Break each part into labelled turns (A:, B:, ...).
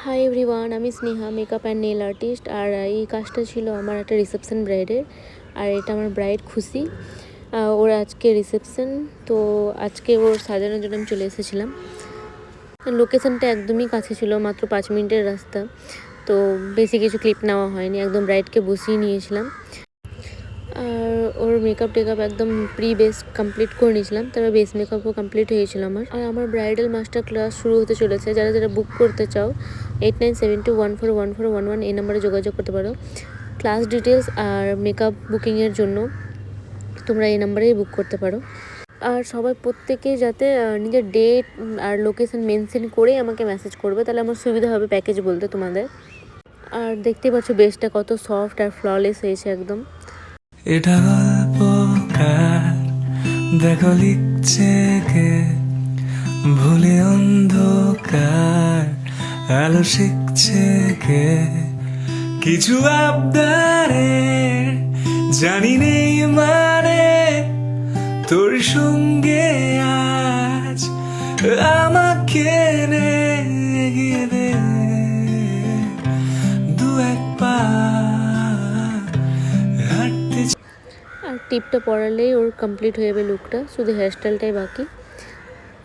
A: High everyone, আমি Sneha, makeup and nail artist. আর এই কাজটা ছিল আমার একটা রিসেপশন ব্রাইডের। আর এটা আমার ব্রাইড খুশি, ওর আজকে রিসেপশন। তো আজকে ওর সাজানোর জন্য আমি চলে এসেছিলাম। লোকেশনটা একদমই কাছে ছিল, মাত্র 5 মিনিটের রাস্তা। তো বেশি কিছু ক্লিপ নেওয়া হয়নি, একদম ব্রাইডকে বসিয়ে নিয়েছিলাম। আর ওর মেকআপ টেকআপ একদম বেস কমপ্লিট করে নিয়েছিলাম। তারপর বেস মেকআপও কমপ্লিট হয়েছিল আমার। আর আমার ব্রাইডাল মাস্টার ক্লাস শুরু হতে চলেছে। যারা যারা বুক করতে চাও 8972141411 এই নাম্বারে যোগাযোগ করতে পারো। ক্লাস ডিটেলস আর মেকআপ বুকিংয়ের জন্য তোমরা এই নাম্বারেই বুক করতে পারো। আর সবাই প্রত্যেকে যাতে নিজের ডেট আর লোকেশন মেনশন করে আমাকে মেসেজ করবে, তাহলে আমার সুবিধা হবে প্যাকেজ বলতে তোমাদের। আর দেখতে পাচ্ছ বেসটা কত সফট আর ফ্ললেস হয়েছে একদম।
B: এটা গল্পকার, দেখো লিখছে কে, ভুলে অন্ধকার আলো শিখছে কে, কিছু আবদারে জানি নেই মানে, তোর সঙ্গে আজ আমাকে এগিয়ে দে দু এক পা হাঁটতে।
A: আর টিপটা পরালেই ওর কমপ্লিট হয়ে যাবে লুকটা, শুধু হেয়ারস্টাইলটাই বাকি।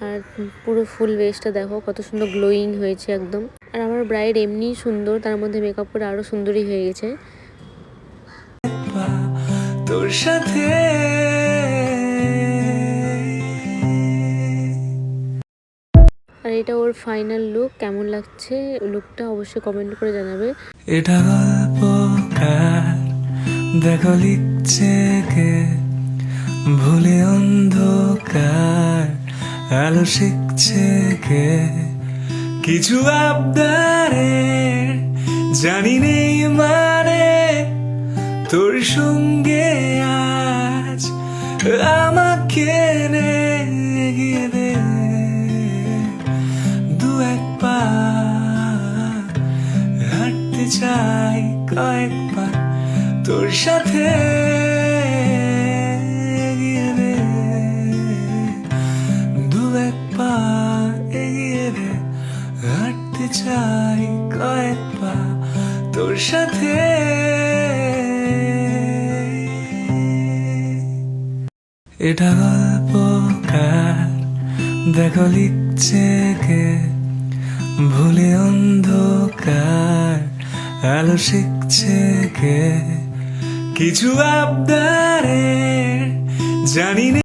A: আর পুরো ফুল বেসটা দেখো কত সুন্দর গ্লোয়িং হয়েছে একদম। আর আমার ব্রাইড এমনিই সুন্দর, তার মধ্যে মেকআপ করে আরও সুন্দরই হয়ে গেছে।
B: তোর সাথে
A: আর এটা ওর ফাইনাল লুক। কেমন লাগছে লুকটা অবশ্যই কমেন্ট করে জানাবে।
B: এটা গল্পকার, দেখো লিখছে কে, ভুলে অন্ধকার আলো শিখছে কে, কিছু আবদারে জানি নেই মানে, তোর সঙ্গে আজ আমাকে এগিয়ে দে দু এক পা হাঁটতে চাই কয়েকবার তোর সাথে, এগিয়ে দে দু এক পা এগিয়ে দে, হাঁটতে চাই কয়েক পা তোর সাথে। এটা গল্পকার, দেখো লিখছে কে, ভুলে অন্ধকার আলো শিখছে কে, কিছু আবদারে জানি